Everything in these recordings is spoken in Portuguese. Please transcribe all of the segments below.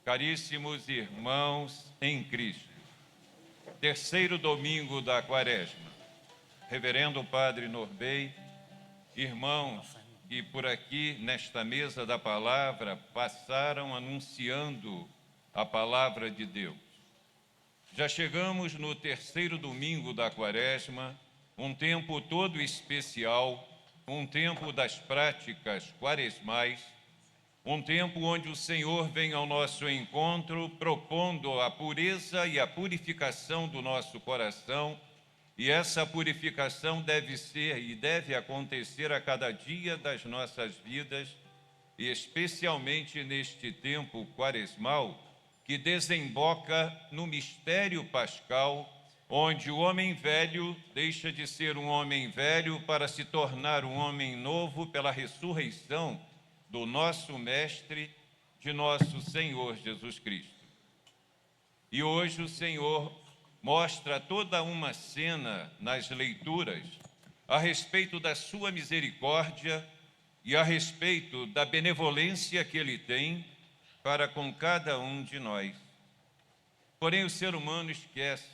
Caríssimos irmãos em Cristo, terceiro domingo da Quaresma, Reverendo Padre Norbey, irmãos que por aqui nesta mesa da palavra passaram anunciando a palavra de Deus. Já chegamos no terceiro domingo da Quaresma, um tempo todo especial, um tempo das práticas quaresmais, um tempo onde o Senhor vem ao nosso encontro propondo a pureza e a purificação do nosso coração, e essa purificação deve ser e deve acontecer a cada dia das nossas vidas, e especialmente neste tempo quaresmal, que desemboca no mistério pascal, onde o homem velho deixa de ser um homem velho para se tornar um homem novo pela ressurreição do nosso Mestre, de nosso Senhor Jesus Cristo. E hoje o Senhor mostra toda uma cena nas leituras a respeito da sua misericórdia e a respeito da benevolência que Ele tem para com cada um de nós. Porém, o ser humano esquece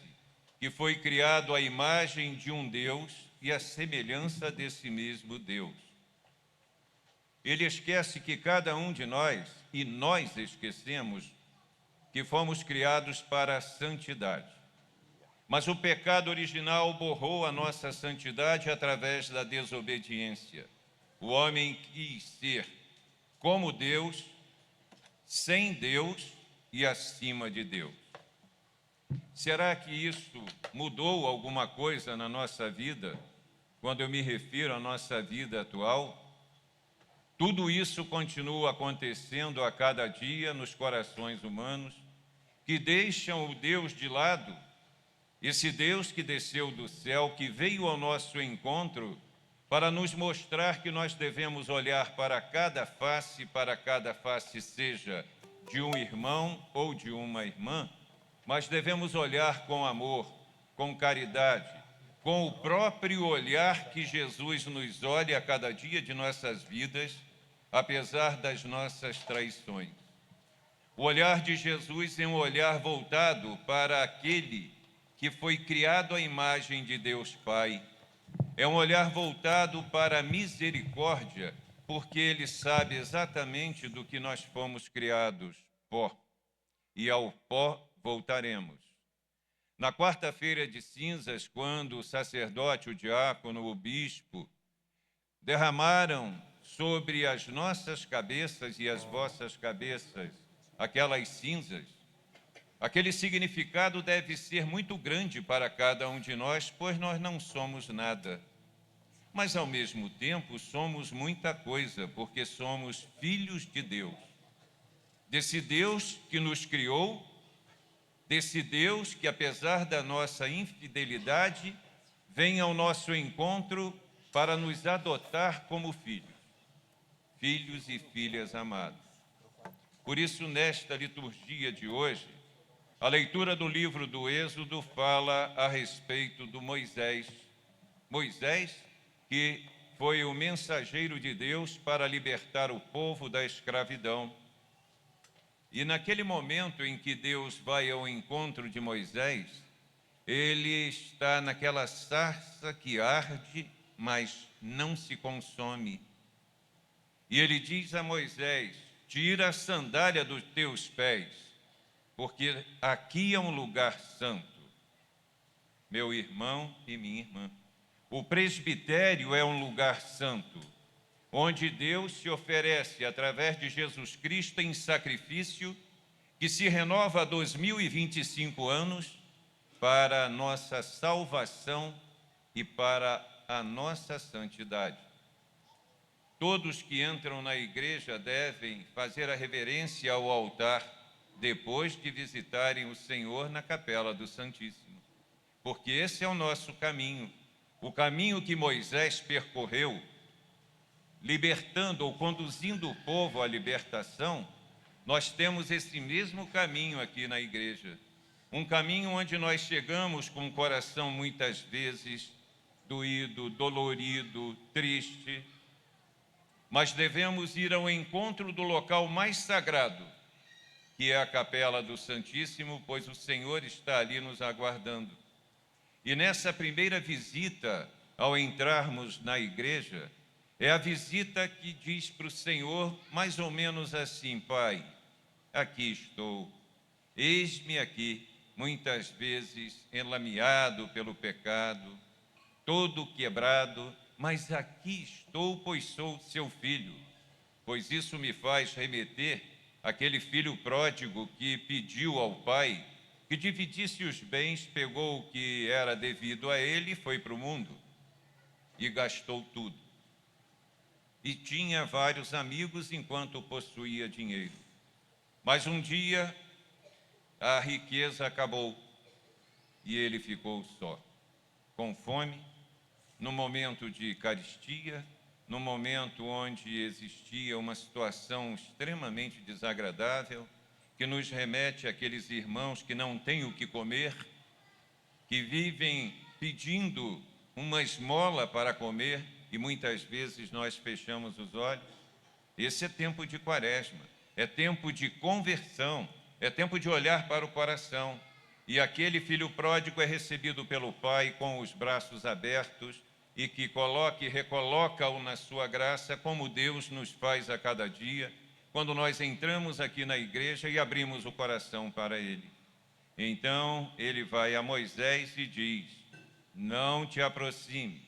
que foi criado à imagem de um Deus e à semelhança desse mesmo Deus. Ele esquece que cada um de nós, e nós esquecemos, que fomos criados para a santidade. Mas o pecado original borrou a nossa santidade através da desobediência. O homem quis ser como Deus, sem Deus e acima de Deus. Será que isso mudou alguma coisa na nossa vida, quando eu me refiro à nossa vida atual? Tudo isso continua acontecendo a cada dia nos corações humanos, que deixam o Deus de lado, esse Deus que desceu do céu, que veio ao nosso encontro para nos mostrar que nós devemos olhar para cada face seja de um irmão ou de uma irmã, mas devemos olhar com amor, com caridade, com o próprio olhar que Jesus nos olha a cada dia de nossas vidas, apesar das nossas traições. O olhar de Jesus é um olhar voltado para aquele que foi criado à imagem de Deus Pai. É um olhar voltado para a misericórdia, porque Ele sabe exatamente do que nós fomos criados, pó, e ao pó voltaremos. Na quarta-feira de cinzas, quando o sacerdote, o diácono, o bispo, derramaram sobre as nossas cabeças e as vossas cabeças aquelas cinzas, aquele significado deve ser muito grande para cada um de nós, pois nós não somos nada. Mas, ao mesmo tempo, somos muita coisa, porque somos filhos de Deus. Desse Deus que nos criou, desse Deus que, apesar da nossa infidelidade, vem ao nosso encontro para nos adotar como filhos, filhos e filhas amados. Por isso, nesta liturgia de hoje, a leitura do livro do Êxodo fala a respeito do Moisés. Moisés, que foi o mensageiro de Deus para libertar o povo da escravidão. E naquele momento em que Deus vai ao encontro de Moisés, ele está naquela sarça que arde, mas não se consome. E ele diz a Moisés: tira a sandália dos teus pés, porque aqui é um lugar santo. Meu irmão e minha irmã, o presbitério é um lugar santo, onde Deus se oferece através de Jesus Cristo em sacrifício, que se renova há 2025 anos para a nossa salvação e para a nossa santidade. Todos que entram na igreja devem fazer a reverência ao altar depois de visitarem o Senhor na capela do Santíssimo, porque esse é o nosso caminho, o caminho que Moisés percorreu, libertando ou conduzindo o povo à libertação. Nós temos esse mesmo caminho aqui na igreja, um caminho onde nós chegamos com o coração muitas vezes doído, dolorido, triste, mas devemos ir ao encontro do local mais sagrado, que é a capela do Santíssimo, pois o Senhor está ali nos aguardando. E nessa primeira visita, ao entrarmos na igreja, é a visita que diz para o Senhor mais ou menos assim: Pai, aqui estou, eis-me aqui, muitas vezes enlameado pelo pecado, todo quebrado, mas aqui estou, pois sou seu filho. Pois isso me faz remeter àquele filho pródigo que pediu ao pai que dividisse os bens, pegou o que era devido a ele e foi para o mundo, e gastou tudo. E tinha vários amigos enquanto possuía dinheiro. Mas um dia a riqueza acabou e ele ficou só, com fome, no momento de carestia, no momento onde existia uma situação extremamente desagradável, que nos remete àqueles irmãos que não têm o que comer, que vivem pedindo uma esmola para comer e muitas vezes nós fechamos os olhos. Esse é tempo de quaresma, é tempo de conversão, é tempo de olhar para o coração. E aquele filho pródigo é recebido pelo Pai com os braços abertos e que coloca e recoloca-o na sua graça, como Deus nos faz a cada dia, quando nós entramos aqui na igreja e abrimos o coração para Ele. Então, ele vai a Moisés e diz: não te aproximes,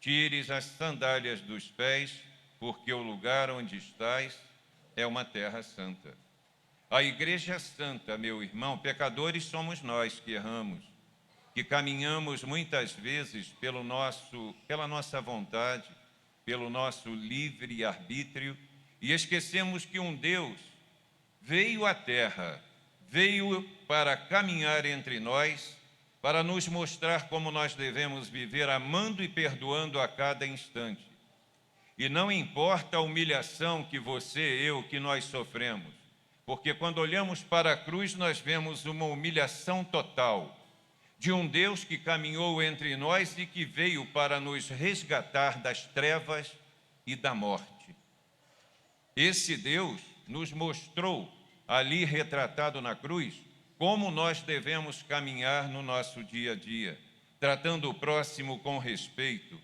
tires as sandálias dos pés, porque o lugar onde estás é uma terra santa. A igreja santa, meu irmão, pecadores somos nós que erramos, que caminhamos muitas vezes pela nossa vontade, pelo nosso livre arbítrio, e esquecemos que um Deus veio à terra, veio para caminhar entre nós, para nos mostrar como nós devemos viver, amando e perdoando a cada instante. E não importa a humilhação que você, eu, que nós sofremos, porque quando olhamos para a cruz, nós vemos uma humilhação total de um Deus que caminhou entre nós e que veio para nos resgatar das trevas e da morte. Esse Deus nos mostrou, ali retratado na cruz, como nós devemos caminhar no nosso dia a dia, tratando o próximo com respeito,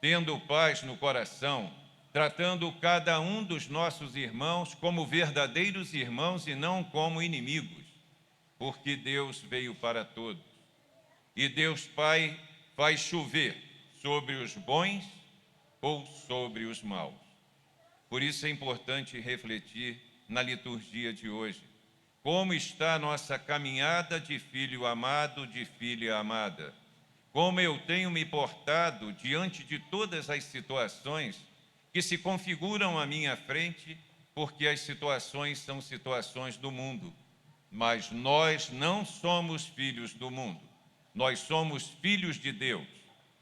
tendo paz no coração, tratando cada um dos nossos irmãos como verdadeiros irmãos e não como inimigos, porque Deus veio para todos. E Deus Pai faz chover sobre os bons ou sobre os maus. Por isso é importante refletir na liturgia de hoje. Como está a nossa caminhada de filho amado, de filha amada? Como eu tenho me portado diante de todas as situações que se configuram à minha frente, porque as situações são situações do mundo. Mas nós não somos filhos do mundo. Nós somos filhos de Deus.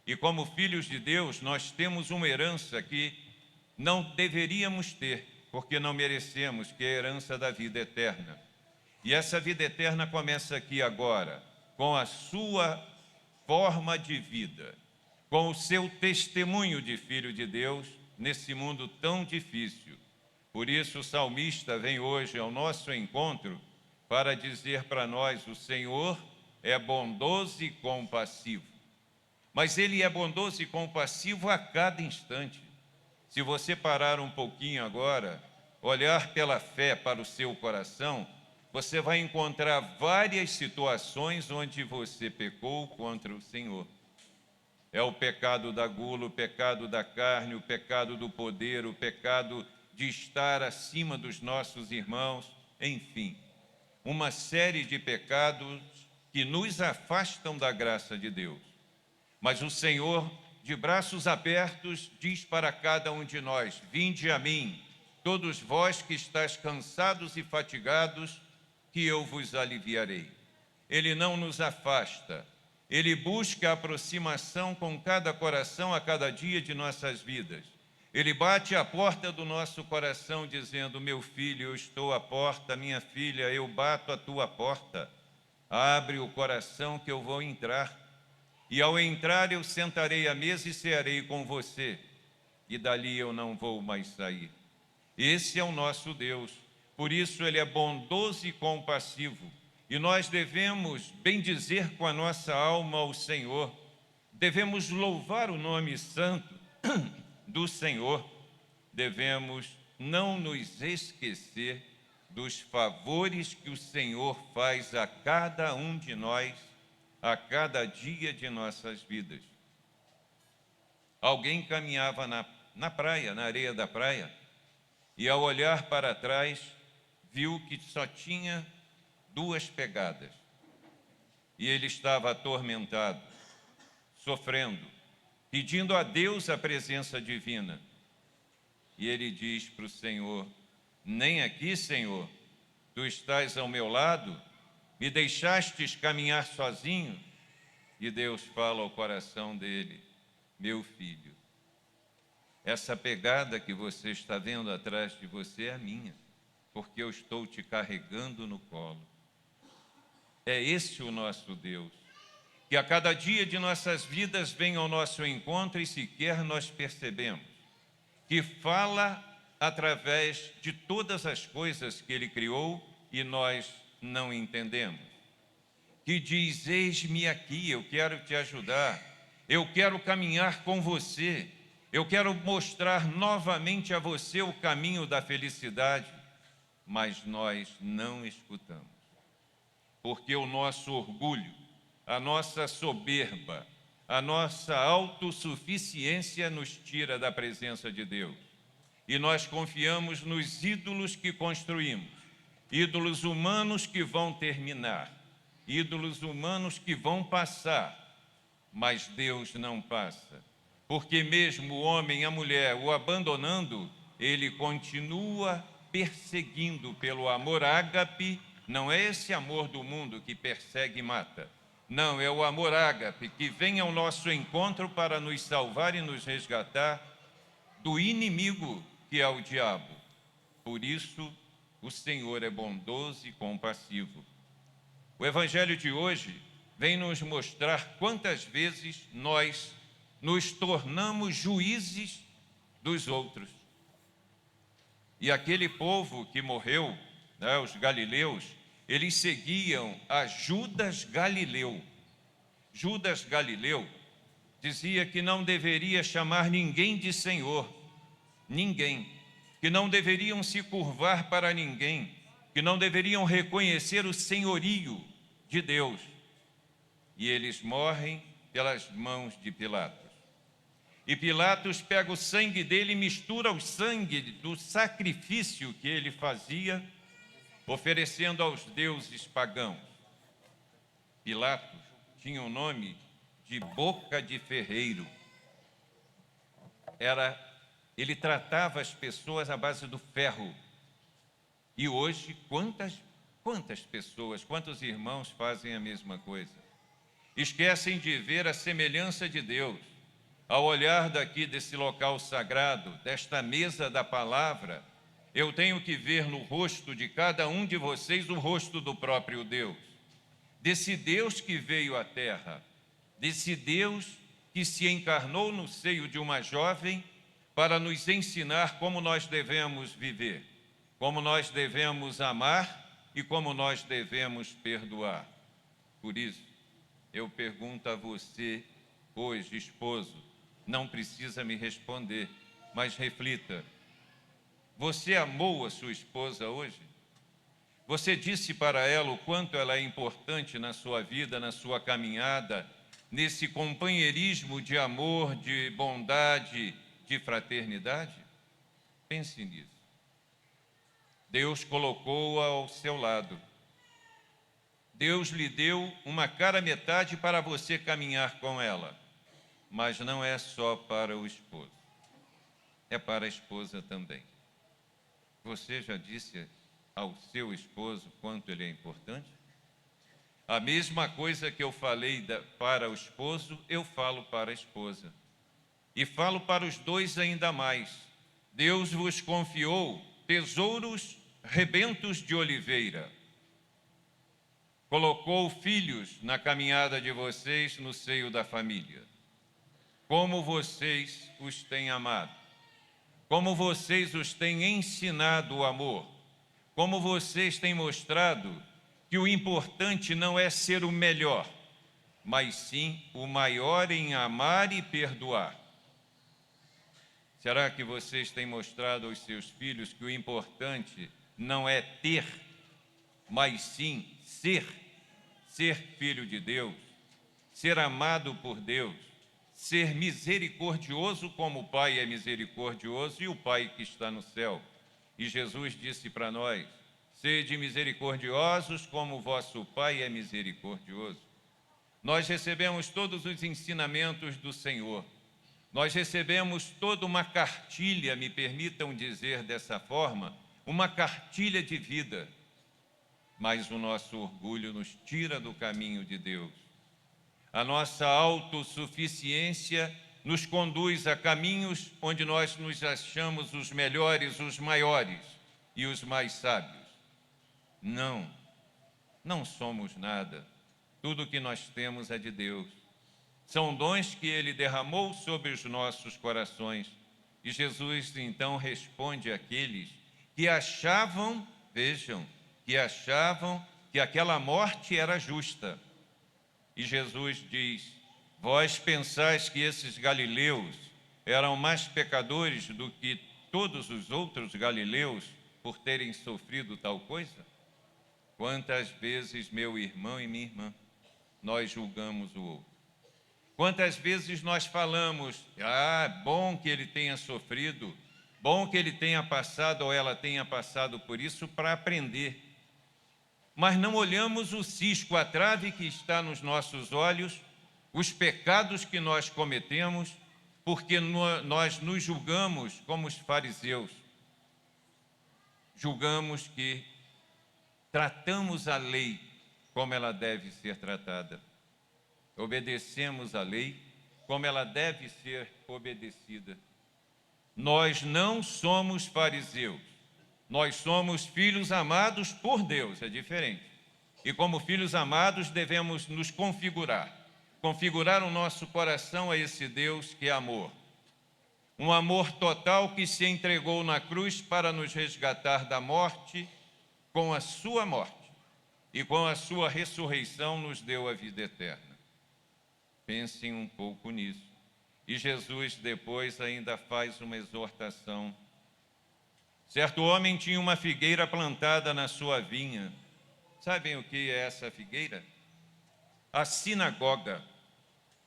E como filhos de Deus, nós temos uma herança que não deveríamos ter, porque não merecemos, que é a herança da vida eterna. E essa vida eterna começa aqui agora, com a sua forma de vida, com o seu testemunho de filho de Deus nesse mundo tão difícil. Por isso o salmista vem hoje ao nosso encontro para dizer para nós: o Senhor é bondoso e compassivo. Mas Ele é bondoso e compassivo a cada instante. Se você parar um pouquinho agora, olhar pela fé para o seu coração, você vai encontrar várias situações onde você pecou contra o Senhor. É o pecado da gula, o pecado da carne, o pecado do poder, o pecado de estar acima dos nossos irmãos, enfim, uma série de pecados que nos afastam da graça de Deus. Mas o Senhor, de braços abertos, diz para cada um de nós: vinde a mim, todos vós que estáis cansados e fatigados, que eu vos aliviarei. Ele não nos afasta, Ele busca a aproximação com cada coração a cada dia de nossas vidas. Ele bate à porta do nosso coração dizendo: meu filho, eu estou à porta, minha filha, eu bato à tua porta. Abre o coração que eu vou entrar. E ao entrar eu sentarei à mesa e cearei com você, e dali eu não vou mais sair. Esse é o nosso Deus, por isso ele é bondoso e compassivo. E nós devemos bendizer com a nossa alma ao Senhor, devemos louvar o nome santo do Senhor, devemos não nos esquecer dos favores que o Senhor faz a cada um de nós, a cada dia de nossas vidas. Alguém caminhava na praia, na areia da praia, e ao olhar para trás, viu que só tinha 2 pegadas. E ele estava atormentado, sofrendo, pedindo a Deus a presença divina. E ele diz para o Senhor: nem aqui, Senhor, tu estás ao meu lado, me deixastes caminhar sozinho. E Deus fala ao coração dele: meu filho, essa pegada que você está vendo atrás de você é minha, porque eu estou te carregando no colo. É esse o nosso Deus, que a cada dia de nossas vidas vem ao nosso encontro e sequer nós percebemos, que fala através de todas as coisas que Ele criou e nós não entendemos, que diz: eis-me aqui, eu quero te ajudar, eu quero caminhar com você, eu quero mostrar novamente a você o caminho da felicidade, mas nós não escutamos, porque o nosso orgulho, a nossa soberba, a nossa autossuficiência nos tira da presença de Deus. E nós confiamos nos ídolos que construímos, ídolos humanos que vão terminar, ídolos humanos que vão passar, mas Deus não passa, porque mesmo o homem e a mulher o abandonando, Ele continua perseguindo pelo amor ágape. Não é esse amor do mundo que persegue e mata, não, é o amor ágape que vem ao nosso encontro para nos salvar e nos resgatar do inimigo que é o diabo. Por isso, o Senhor é bondoso e compassivo. O Evangelho de hoje vem nos mostrar quantas vezes nós nos tornamos juízes dos outros. E aquele povo que morreu, né, os galileus, eles seguiam a Judas Galileu. Judas Galileu dizia que não deveria chamar ninguém de Senhor, ninguém, que não deveriam se curvar para ninguém, que não deveriam reconhecer o senhorio de Deus. E eles morrem pelas mãos de Pilatos. E Pilatos pega o sangue dele e mistura o sangue do sacrifício que ele fazia, oferecendo aos deuses pagãos. Pilatos tinha o nome de Boca de Ferreiro. Ele tratava as pessoas à base do ferro. E hoje, quantas pessoas, quantos irmãos fazem a mesma coisa? Esquecem de ver a semelhança de Deus. Ao olhar daqui desse local sagrado, desta mesa da palavra, eu tenho que ver no rosto de cada um de vocês o rosto do próprio Deus. Desse Deus que veio à terra, desse Deus que se encarnou no seio de uma jovem para nos ensinar como nós devemos viver, como nós devemos amar e como nós devemos perdoar. Por isso, eu pergunto a você hoje, esposo, não precisa me responder, mas reflita. Você amou a sua esposa hoje? Você disse para ela o quanto ela é importante na sua vida, na sua caminhada, nesse companheirismo de amor, de bondade, de fraternidade? Pense nisso. Deus colocou-a ao seu lado. Deus lhe deu uma cara metade para você caminhar com ela. Mas não é só para o esposo, é para a esposa também. Você já disse ao seu esposo quanto ele é importante? A mesma coisa que eu falei para o esposo, eu falo para a esposa. E falo para os dois ainda mais. Deus vos confiou tesouros rebentos de oliveira. Colocou filhos na caminhada de vocês no seio da família. Como vocês os têm amado, como vocês os têm ensinado o amor, como vocês têm mostrado que o importante não é ser o melhor, mas sim o maior em amar e perdoar. Será que vocês têm mostrado aos seus filhos que o importante não é ter, mas sim ser filho de Deus, ser amado por Deus, ser misericordioso como o Pai é misericordioso e o Pai que está no céu? E Jesus disse para nós: sede misericordiosos como vosso Pai é misericordioso. Nós recebemos todos os ensinamentos do Senhor. Nós recebemos toda uma cartilha, me permitam dizer dessa forma, uma cartilha de vida. Mas o nosso orgulho nos tira do caminho de Deus. A nossa autossuficiência nos conduz a caminhos onde nós nos achamos os melhores, os maiores e os mais sábios. Não somos nada. Tudo que nós temos é de Deus. São dons que Ele derramou sobre os nossos corações. E Jesus então responde àqueles que achavam, vejam, que achavam que aquela morte era justa. E Jesus diz: vós pensais que esses galileus eram mais pecadores do que todos os outros galileus por terem sofrido tal coisa? Quantas vezes, meu irmão e minha irmã, nós julgamos o outro? Quantas vezes nós falamos: bom que ele tenha sofrido, bom que ele tenha passado ou ela tenha passado por isso para aprender. Mas não olhamos o cisco, a trave que está nos nossos olhos, os pecados que nós cometemos, porque nós nos julgamos como os fariseus. Julgamos que tratamos a lei como ela deve ser tratada. Obedecemos a lei como ela deve ser obedecida. Nós não somos fariseus. Nós somos filhos amados por Deus, é diferente. E como filhos amados devemos nos configurar o nosso coração a esse Deus que é amor. Um amor total que se entregou na cruz para nos resgatar da morte, com a sua morte, e com a sua ressurreição nos deu a vida eterna. Pensem um pouco nisso. E Jesus depois ainda faz uma exortação. Certo homem tinha uma figueira plantada na sua vinha. Sabem o que é essa figueira? A sinagoga.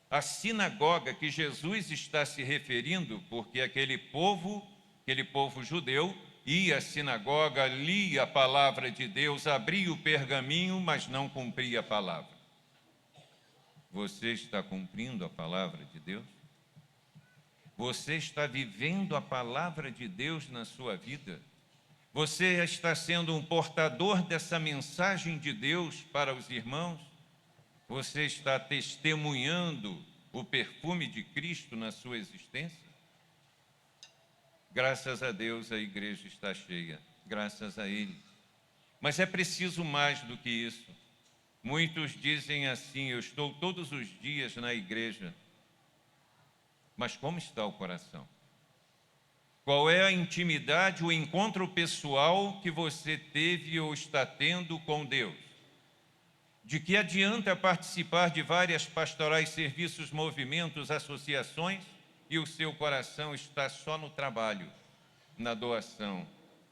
A sinagoga que Jesus está se referindo, porque aquele povo judeu, ia à sinagoga, lia a palavra de Deus, abria o pergaminho, mas não cumpria a palavra. Você está cumprindo a palavra de Deus? Você está vivendo a palavra de Deus na sua vida? Você está sendo um portador dessa mensagem de Deus para os irmãos? Você está testemunhando o perfume de Cristo na sua existência? Graças a Deus a igreja está cheia, graças a Ele. Mas é preciso mais do que isso. Muitos dizem assim: eu estou todos os dias na igreja. Mas como está o coração? Qual é a intimidade, o encontro pessoal que você teve ou está tendo com Deus? De que adianta participar de várias pastorais, serviços, movimentos, associações e o seu coração está só no trabalho, na doação?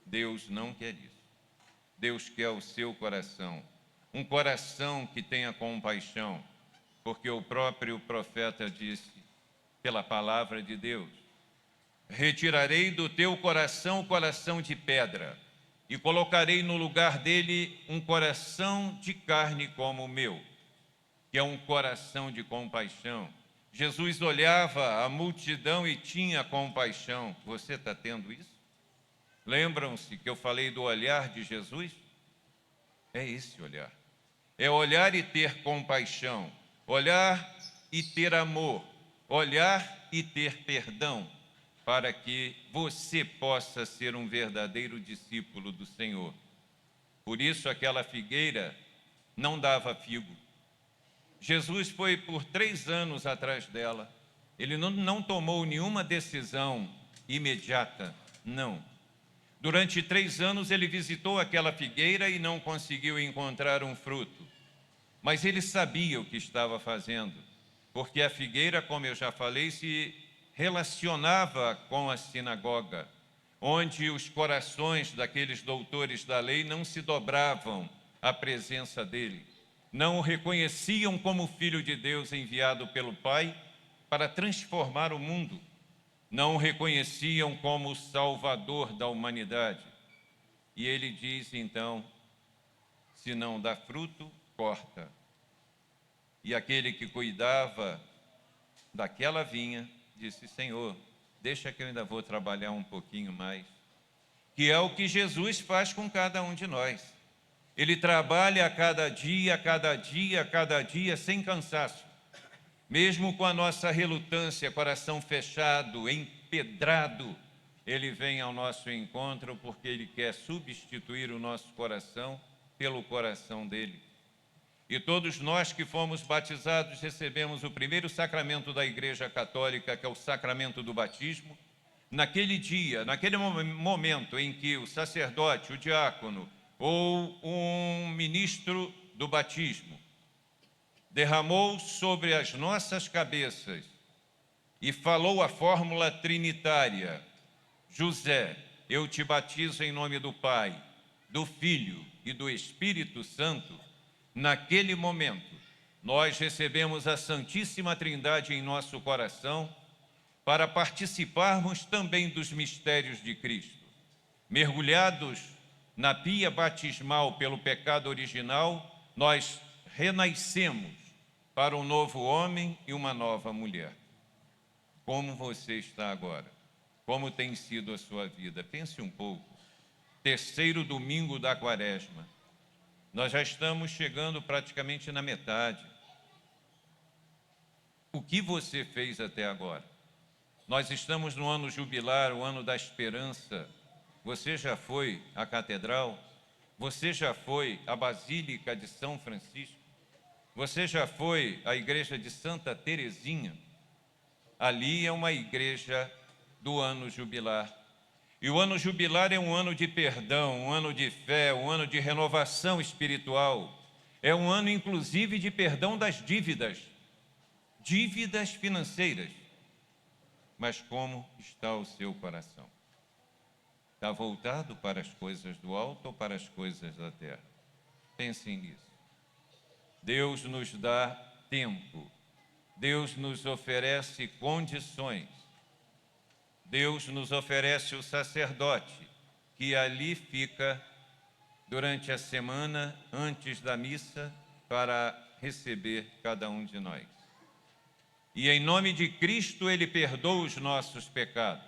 Deus não quer isso. Deus quer o seu coração, um coração que tenha compaixão, porque o próprio profeta disse, pela palavra de Deus: retirarei do teu coração o coração de pedra e colocarei no lugar dele um coração de carne como o meu, que é um coração de compaixão. Jesus olhava a multidão e tinha compaixão. Você está tendo isso? Lembram-se que eu falei do olhar de Jesus? É esse olhar. É olhar e ter compaixão, olhar e ter amor, olhar e ter perdão, para que você possa ser um verdadeiro discípulo do Senhor. Por isso aquela figueira não dava figo. Jesus foi por 3 anos atrás dela. Ele não tomou nenhuma decisão imediata, não. Durante 3 anos ele visitou aquela figueira e não conseguiu encontrar um fruto. Mas ele sabia o que estava fazendo, porque a figueira, como eu já falei, se relacionava com a sinagoga, onde os corações daqueles doutores da lei não se dobravam à presença dele, não o reconheciam como Filho de Deus enviado pelo Pai para transformar o mundo, não o reconheciam como o Salvador da humanidade. E ele diz então: se não dá fruto, corta. E aquele que cuidava daquela vinha disse: Senhor, deixa que eu ainda vou trabalhar um pouquinho mais. Que é o que Jesus faz com cada um de nós. Ele trabalha a cada dia, a cada dia, a cada dia, sem cansaço. Mesmo com a nossa relutância, coração fechado, empedrado, ele vem ao nosso encontro porque ele quer substituir o nosso coração pelo coração dele. E todos nós que fomos batizados recebemos o primeiro sacramento da Igreja Católica, que é o sacramento do batismo. Naquele dia, naquele momento em que o sacerdote, o diácono ou um ministro do batismo derramou sobre as nossas cabeças e falou a fórmula trinitária: José, eu te batizo em nome do Pai, do Filho e do Espírito Santo. Naquele momento, nós recebemos a Santíssima Trindade em nosso coração para participarmos também dos mistérios de Cristo. Mergulhados na pia batismal pelo pecado original, nós renascemos para um novo homem e uma nova mulher. Como você está agora? Como tem sido a sua vida? Pense um pouco. 3º domingo da Quaresma. Nós já estamos chegando praticamente na metade. O que você fez até agora? Nós estamos no ano jubilar, o ano da esperança. Você já foi à catedral? Você já foi à Basílica de São Francisco? Você já foi à igreja de Santa Teresinha? Ali é uma igreja do ano jubilar. E o ano jubilar é um ano de perdão, um ano de fé, um ano de renovação espiritual. É um ano, inclusive, de perdão das dívidas financeiras. Mas como está o seu coração? Está voltado para as coisas do alto ou para as coisas da terra? Pensem nisso. Deus nos dá tempo. Deus nos oferece condições. Deus nos oferece o sacerdote, que ali fica durante a semana, antes da missa, para receber cada um de nós. E em nome de Cristo, ele perdoa os nossos pecados.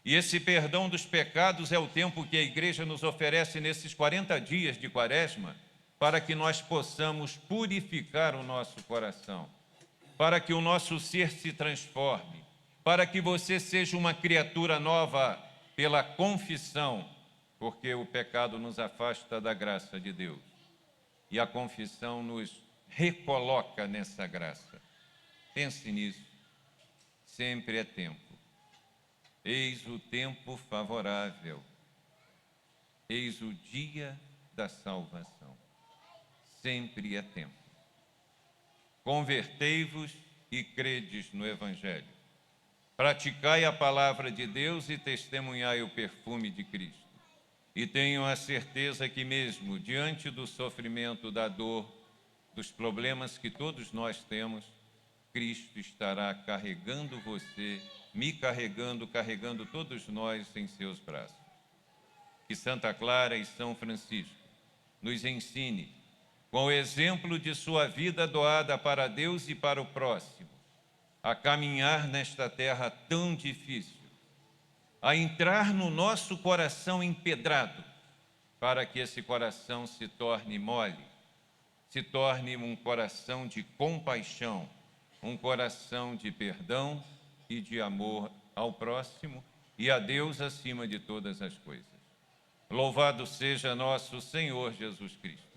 E esse perdão dos pecados é o tempo que a igreja nos oferece nesses 40 dias de Quaresma, para que nós possamos purificar o nosso coração, para que o nosso ser se transforme, para que você seja uma criatura nova pela confissão, porque o pecado nos afasta da graça de Deus. E a confissão nos recoloca nessa graça. Pense nisso. Sempre é tempo. Eis o tempo favorável. Eis o dia da salvação. Sempre é tempo. Convertei-vos e credes no Evangelho. Praticai a palavra de Deus e testemunhai o perfume de Cristo. E tenham a certeza que mesmo diante do sofrimento, da dor, dos problemas que todos nós temos, Cristo estará carregando você, me carregando, carregando todos nós em seus braços. Que Santa Clara e São Francisco nos ensine, com o exemplo de sua vida doada para Deus e para o próximo, a caminhar nesta terra tão difícil, a entrar no nosso coração empedrado, para que esse coração se torne mole, se torne um coração de compaixão, um coração de perdão e de amor ao próximo e a Deus acima de todas as coisas. Louvado seja nosso Senhor Jesus Cristo.